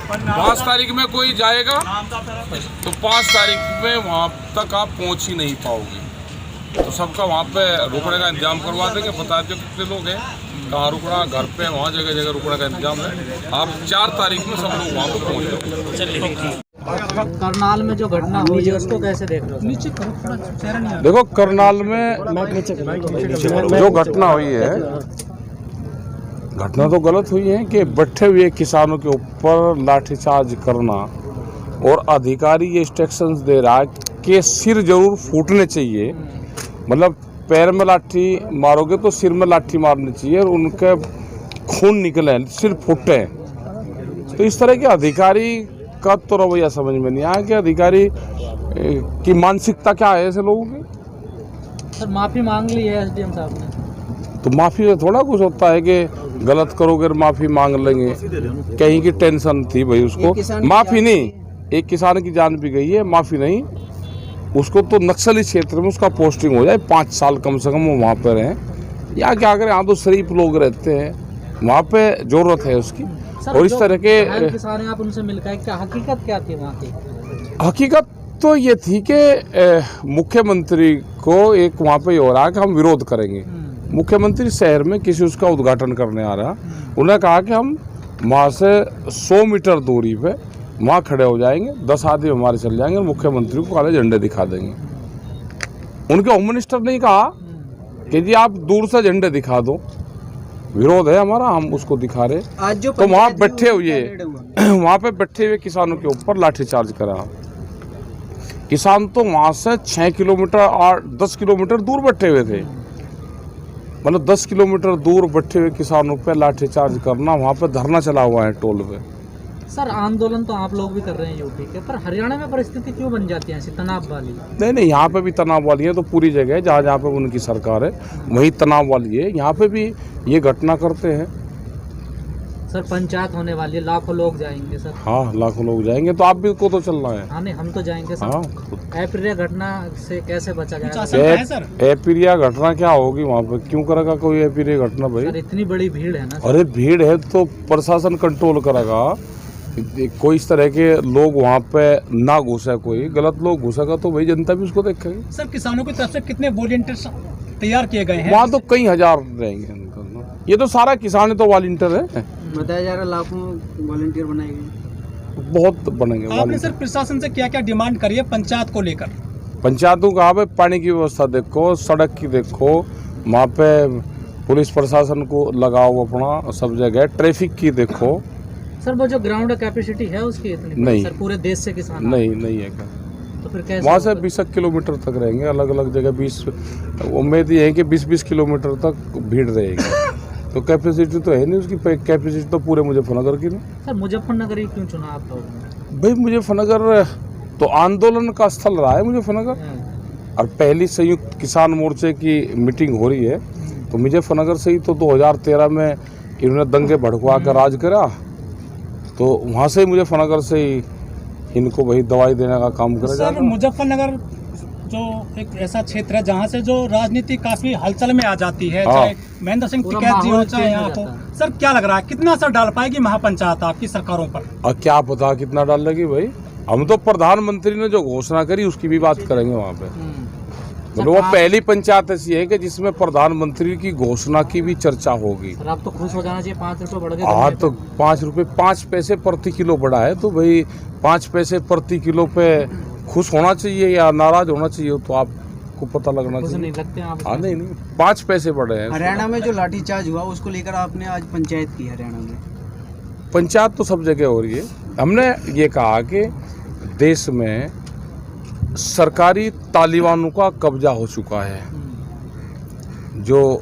5 तारीख में कोई जाएगा तो 5 तारीख में वहाँ तक आप पहुँच ही नहीं पाओगे। तो सबका वहाँ पे रुकने का इंतजाम करवा देंगे। बता दो कितने लोग हैं, कहाँ रुकना, घर पे वहाँ जगह जगह रुकने का इंतजाम है। आप 4 तारीख में सब लोग वहाँ पे पहुँच जाओगे। करनाल में जो घटना हुई है उसको कैसे देख रहे हो? नीचे देखो, करनाल में जो घटना हुई है, घटना तो गलत हुई है कि बैठे हुए किसानों के ऊपर लाठीचार्ज करना, और अधिकारी ये इंस्ट्रक्शंस दे रहा है कि सिर जरूर फूटने चाहिए। मतलब पैर में लाठी मारोगे तो सिर में लाठी मारनी चाहिए और उनके खून निकले, सिर फूटे। तो इस तरह के अधिकारी का तो रवैया समझ में नहीं आया कि अधिकारी की मानसिकता क्या है ऐसे लोगों की। सर माफी मांग ली है एसडीएम साहब ने, तो माफी से थोड़ा कुछ होता है कि गलत करोगे माफी मांग लेंगे। कहीं की टेंशन थी भाई, उसको माफी नहीं, एक किसान की जान भी गई है, माफी नहीं। उसको तो नक्सली क्षेत्र में उसका पोस्टिंग हो जाए, 5 साल कम से कम वो वहाँ पर रहें। या क्या करें, यहाँ तो शरीफ लोग रहते हैं, वहाँ पे जरूरत है उसकी। और इस तरह के किसान आप उनसे मिलकर क्या हकीकत क्या थी वहाँ की? हकीकत तो ये थी कि मुख्यमंत्री को एक वहाँ पे हो रहा है कि हम विरोध करेंगे। मुख्यमंत्री शहर में किसी उसका उद्घाटन करने आ रहा, उन्होंने कहा कि हम वहाँ से 100 मीटर दूरी पे वहाँ खड़े हो जाएंगे, 10 आदमी हमारे चल जाएंगे, मुख्यमंत्री को काले झंडे दिखा देंगे। उनके होम मिनिस्टर ने कहा कि जी आप दूर से झंडे दिखा दो, विरोध है हमारा, हम उसको दिखा रहे। आज जो तो वहाँ बैठे हुए वहाँ पे बैठे हुए किसानों के ऊपर लाठीचार्ज करा। किसान तो वहाँ से 6 किलोमीटर और 10 किलोमीटर दूर बैठे हुए थे। मतलब 10 किलोमीटर दूर बैठे हुए किसानों पे लाठीचार्ज करना, वहाँ पे धरना चला हुआ है टोल पे। सर आंदोलन तो आप लोग भी कर रहे हैं यूपी के, पर हरियाणा में परिस्थिति क्यों बन जाती है ऐसी तनाव वाली? नहीं, यहाँ पे भी तनाव वाली है, तो पूरी जगह है जहाँ जहाँ पे उनकी सरकार है वहीं तनाव वाली है। यहाँ पे भी ये घटना करते हैं। सर पंचायत होने वाली है, लाखों लोग जाएंगे सर। हाँ, लाखों लोग जाएंगे, तो आप भी को तो चलना है। हाँ नहीं, हम तो जाएंगे सर। हाँ, अप्रिय घटना से कैसे बचा जाएगा? अप्रिय घटना क्या होगी वहाँ पे? क्यों करेगा कोई अप्रिय घटना भाई? सर इतनी बड़ी भीड़ है ना। अरे भीड़ है तो प्रशासन कंट्रोल करेगा। कोई इस तरह के लोग वहाँ पे ना घुसे, कोई गलत लोग घुसेगा तो भाई जनता भी उसको देखेगी। सर किसानों की तरफ से कितने वॉलंटियर्स तैयार किए गए हैं? वहाँ तो कई हजार रहेंगे। ये तो सारा किसान तो वॉलंटियर है, बताया जा रहा है लाखों वॉलंटियर बनाए गए, बहुत बनेंगे। आपने सर प्रशासन से क्या क्या डिमांड करी है पंचायत को लेकर? पंचायतों का भाई पानी की व्यवस्था देखो, सड़क की देखो, वहाँ पे पुलिस प्रशासन को लगाओ अपना सब जगह, ट्रैफिक की देखो। सर वो जो ग्राउंड कैपेसिटी है उसकी इतनी नहीं सर, पूरे देश से किसान नहीं है क्या? तो फिर कैसे? वहाँ से 20 किलोमीटर तक रहेंगे, अलग अलग जगह 20। उम्मीद ये है कि 20-20 किलोमीटर तक भीड़ रहेगी। तो कैपेसिटी तो है नहीं उसकी, कैपेसिटी तो पूरे मुजफ्फरनगर की नहीं। सर मुजफ्फरनगर ही क्यों चुना आप लोगों ने? भाई मुजफ्फरनगर तो आंदोलन का स्थल रहा है मुजफ्फरनगर, और पहली संयुक्त किसान मोर्चे की मीटिंग हो रही है तो मुजफ्फरनगर से ही तो 2013 में इन्होंने दंगे भड़कवा कर राज करा, तो वहाँ से ही मुजफ्फरनगर से ही इनको वही दवाई देने का काम करा जाएगा। सर मुजफ्फरनगर जो एक ऐसा क्षेत्र है जहाँ से जो राजनीति काफी हलचल में आ जाती है, चाहे महेंद्र सिंह टिकैत जी हो चाहे यहाँ हो, सर क्या लग रहा है कितना असर डाल पाएगी महापंचायत आपकी सरकारों पर? और क्या पता कितना डाल लगी भाई। हम तो प्रधानमंत्री ने जो घोषणा करी उसकी भी बात करेंगे वहाँ पे। मतलब वो पहली पंचायत ऐसी है कि जिसमें प्रधानमंत्री की घोषणा की भी चर्चा होगी। सर आप तो खुश हो जाना चाहिए, 5 रुपये बढ़ गए। हाँ तो 5 रुपये 5 पैसे प्रति किलो बढ़ा है, तो भाई 5 पैसे प्रति किलो पे खुश होना चाहिए या नाराज होना चाहिए, तो आपको पता लगना चाहिए। नहीं लगते आप? हाँ नहीं 5 पैसे बढ़े हैं। हरियाणा में जो लाठीचार्ज हुआ उसको लेकर आपने आज पंचायत की हरियाणा में? पंचायत तो सब जगह हो रही है। हमने ये कहा कि देश में सरकारी तालिबानों का कब्जा हो चुका है, जो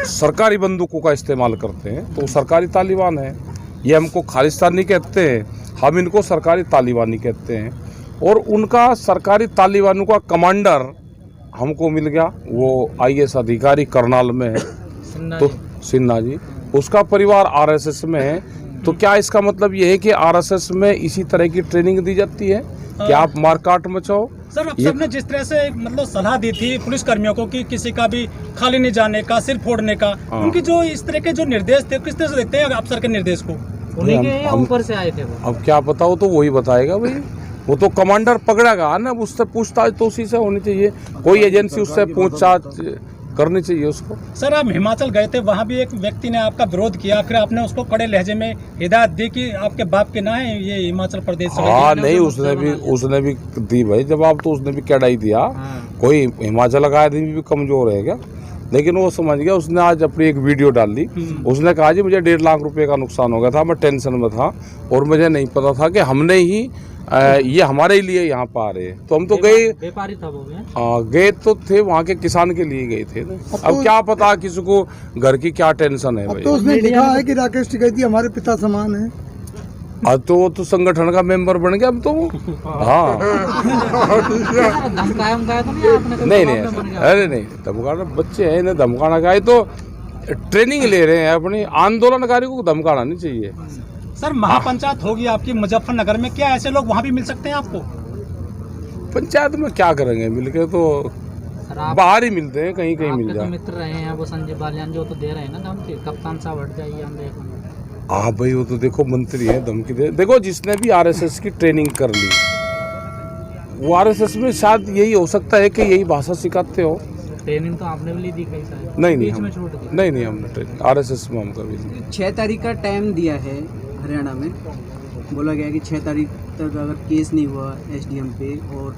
सरकारी बंदूकों का इस्तेमाल करते हैं तो सरकारी तालिबान है। ये हमको खालिस्तानी कहते हैं, हम इनको सरकारी तालिबानी कहते हैं। और उनका सरकारी तालिबानों का कमांडर हमको मिल गया, वो IAS अधिकारी करनाल में है, तो सिन्हा जी, उसका परिवार RSS में है। तो क्या इसका मतलब ये है कि RSS में इसी तरह की ट्रेनिंग दी जाती है कि आप मारकाट मचाओ? सर अफसर ने जिस तरह से मतलब सलाह दी थी पुलिस कर्मियों को कि किसी का भी खाली नहीं जाने का, सिर फोड़ने का, उनकी जो इस तरह के जो निर्देश थे किस तरह से देखते हैं अफसर के निर्देश को? उन्हीं के या ऊपर से आए थे वो? अब क्या पता, हो तो वही बताएगा भाई। वो तो कमांडर पकड़ेगा ना, उससे पूछताछ तो उसी से होनी चाहिए। कोई एजेंसी उससे पूछताछ करनी चाहिए उसको। सर आप हिमाचल गए थे, वहाँ भी एक व्यक्ति ने आपका विरोध किया, फिर आपने उसको कड़े लहजे में हिदायत दी कि आपके बाप के ना है ये हिमाचल प्रदेश। हाँ नहीं, उसने भी दी भाई जवाब, तो उसने भी कड़ा ही दिया। कोई हिमाचल का आदमी भी कमजोर है क्या? लेकिन वो समझ गया। उसने आज अपनी एक वीडियो डाल दी। उसने कहा जी मुझे 1.5 लाख रुपए का नुकसान हो गया था, मैं टेंशन में था और मुझे नहीं पता था कि हमने ही ये हमारे लिए यहाँ पर आ रहे हैं। तो हम तो गए, व्यापारी था वो भी। गए तो थे वहाँ के किसान के लिए गए थे ना। अब क्या पता किसी को घर की क्या टेंशन है भाई। तो उसने लिखा है कि राकेश टिकैती हमारे पिता समान है। अब तो वो तो संगठन का मेंबर बन गया अब तो। हाँ धमकाया तो नहीं आपने? नहीं, अरे नहीं धमकाना, बच्चे हैं इन्हें धमकाना का है तो ट्रेनिंग ले रहे हैं अपनी। आंदोलनकारी को धमकाना नहीं चाहिए। सर महापंचायत होगी आपकी मुजफ्फरनगर में, क्या ऐसे लोग वहाँ भी मिल सकते हैं आपको? पंचायत में क्या करेंगे मिलके, तो बाहर ही मिलते हैं, कहीं कहीं मिल जाए। मित्र रहे हैं वो संजय बालियान जो तो दे रहे हैं ना धमकी, कप्तान साहब हट जाइए हम देख। हाँ भाई वो तो देखो मंत्री है, धमकी दे। देखो जिसने भी आरएसएस की ट्रेनिंग कर ली, वो आरएसएस में शायद यही हो सकता है कि यही भाषा सिखाते हो। ट्रेनिंग तो आपने भी ली थी कई सारी? नहीं बीच में छूट गई? नहीं हमने ट्रेनिंग आरएसएस में हम कभी नहीं। 6 तारीख का टाइम दिया है हरियाणा में। बोला गया कि 6 तारीख तक अगर केस नहीं हुआ एसडीएम पे और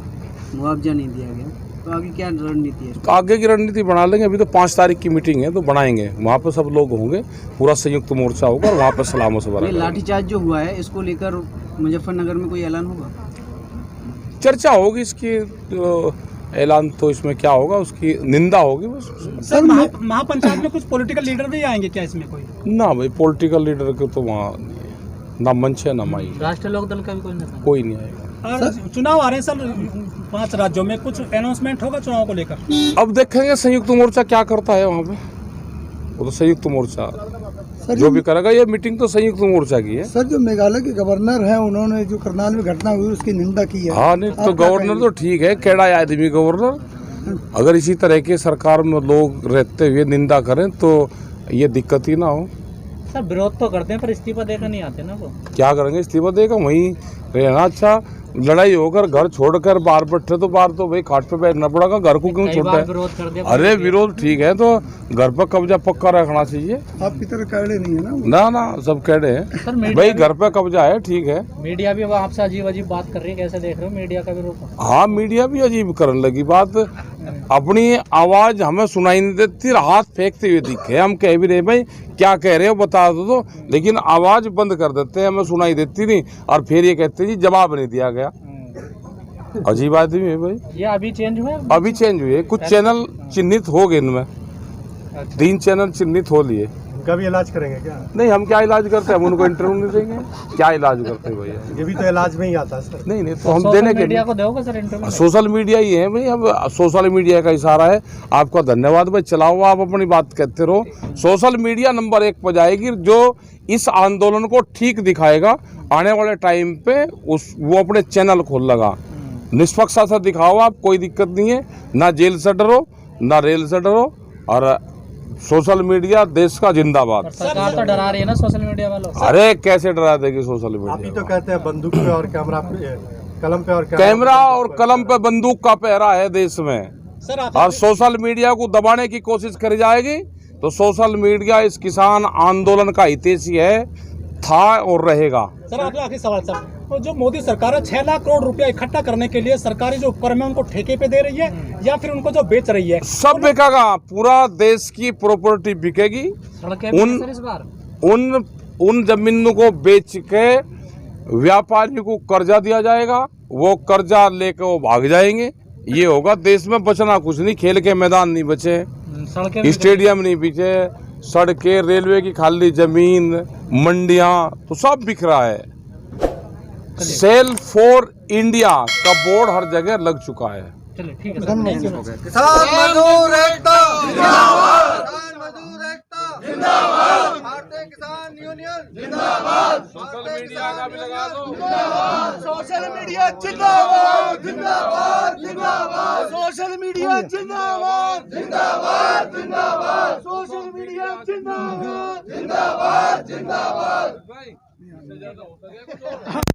मुआवजा नहीं दिया गया तो आगे क्या रणनीति है? तो आगे की रणनीति बना लेंगे। अभी तो 5 तारीख की मीटिंग है तो बनाएंगे, वहाँ पे सब लोग होंगे, पूरा संयुक्त मोर्चा होगा और वहाँ पे सलाह मशवरा। लाठीचार्ज जो हुआ है इसको लेकर मुजफ्फरनगर में कोई ऐलान होगा? चर्चा होगी इसकी, ऐलान तो इसमें क्या होगा, उसकी निंदा होगी बस। सर महापंचायत में कुछ पॉलिटिकल लीडर भी आएंगे क्या इसमें कोई? ना भाई, पॉलिटिकल लीडर के तो वहाँ ना मंच है ना माई। राष्ट्रीय लोक दल का भी कोई नहीं आएगा। और चुनाव आ रहे हैं सर 5 राज्यों में, कुछ अनाउंसमेंट होगा चुनाव को लेकर? अब देखेंगे संयुक्त मोर्चा क्या करता है वहाँ पे। वो तो संयुक्त मोर्चा जो भी करेगा, ये मीटिंग तो संयुक्त मोर्चा की है। सर जो मेघालय के गवर्नर हैं उन्होंने जो करनाल में घटना हुई उसकी निंदा की है। हाँ नहीं तो गवर्नर तो ठीक है, केड़ा आदमी गवर्नर। अगर इसी तरह के सरकार में लोग रहते हुए निंदा करें तो ये दिक्कत ही ना हो। सर विरोध तो करते हैं पर इस्तीफा देकर नहीं आते ना वो। क्या करेंगे, इस्तीफा देगा वहीं रहना। अच्छा लड़ाई होकर घर छोड़कर बाहर बैठे तो बाहर तो भाई खाट पे बैठना पड़ेगा, घर को क्यों छोड़ता है? अरे विरोध ठीक है तो घर पर कब्जा पक्का रखना चाहिए। आपकी तरह कैडे नहीं है ना? ना सब कैडे हैं भाई, घर पे कब्जा है ठीक है। मीडिया भी आपसे अजीब अजीब बात कर रही है, कैसे देख रहे हो मीडिया का विरोध? हाँ मीडिया भी अजीब करने लगी बात। अपनी आवाज हमें सुनाई नहीं देती, हाथ फेंकते हुए दिखे। हम कह भी रहे भाई क्या कह रहे हो बता दो तो, लेकिन आवाज बंद कर देते हैं, हमें सुनाई देती नहीं और फिर ये कहते जी जवाब नहीं दिया गया। अजीब आदमी है भाई। ये अभी चेंज हुए? अभी चेंज हुए, कुछ चैनल चिन्हित हो गए इनमें। 3 चैनल चिन्हित हो लिए। कभी इलाज करेंगे क्या? नहीं हम क्या इलाज करते हैं, हम उनको इंटरव्यू नहीं देंगे। क्या इलाज करते हैं भैया? ये भी तो इलाज में ही आता है सर। नहीं तो हम देने के मीडिया को दोगे सर इंटरव्यू? सोशल मीडिया ही है भाई, अब सोशल मीडिया का इशारा है। आपका धन्यवाद भाई, चलाओ आप अपनी बात कहते रहो। सोशल मीडिया नंबर 1 पर जाएगी, जो इस आंदोलन को ठीक दिखाएगा आने वाले टाइम पे वो अपने चैनल खोल लगा। निष्पक्षता से दिखाओ आप, कोई दिक्कत नहीं है। ना जेल से डरो ना रेल से डरो। और सोशल मीडिया देश का जिंदाबाद। सरकार तो डरा रही है ना सोशल मीडिया वालों। अरे कैसे डरा देगी सोशल आप ही मीडिया? तो कहते हैं बंदूक पे और कैमरा पे, कलम पे और कैमरा और कलम पे बंदूक का पहरा है देश में। सर और सोशल मीडिया को दबाने की कोशिश करी जाएगी तो सोशल मीडिया इस किसान आंदोलन का हितैषी है, था और रहेगा। सर आपका आखिरी सवाल सर, तो जो मोदी सरकार है 6 लाख करोड़ रुपया इकट्ठा करने के लिए सरकारी जो उपक्रम है उनको ठेके पे दे रही है या फिर उनको जो बेच रही है? सब बिकेगा, पूरा देश की प्रॉपर्टी बिकेगी। उन जमीनों को बेच के व्यापारियों को कर्जा दिया जाएगा, वो कर्जा लेकर वो भाग जाएंगे। ये होगा, देश में बचना कुछ नहीं। खेल के मैदान नहीं बचे, स्टेडियम नहीं बचे, सड़कें, रेलवे की खाली जमीन, मंडियां तो सब बिक रहा है। सेल फॉर इंडिया का बोर्ड हर जगह लग चुका है। चलिए ठीक है सर। किसान मजदूर एकता जिंदाबाद, किसान मजदूर एकता जिंदाबाद, भारतीय किसान यूनियन जिंदाबाद, सोशल मीडिया का भी लगा दो। सोशल मीडिया जिंदाबाद जिंदाबाद जिंदाबाद, सोशल मीडिया जिंदाबाद जिंदाबाद जिंदाबाद, सोशल मीडिया जिंदाबाद जिंदाबाद जिंदाबाद। है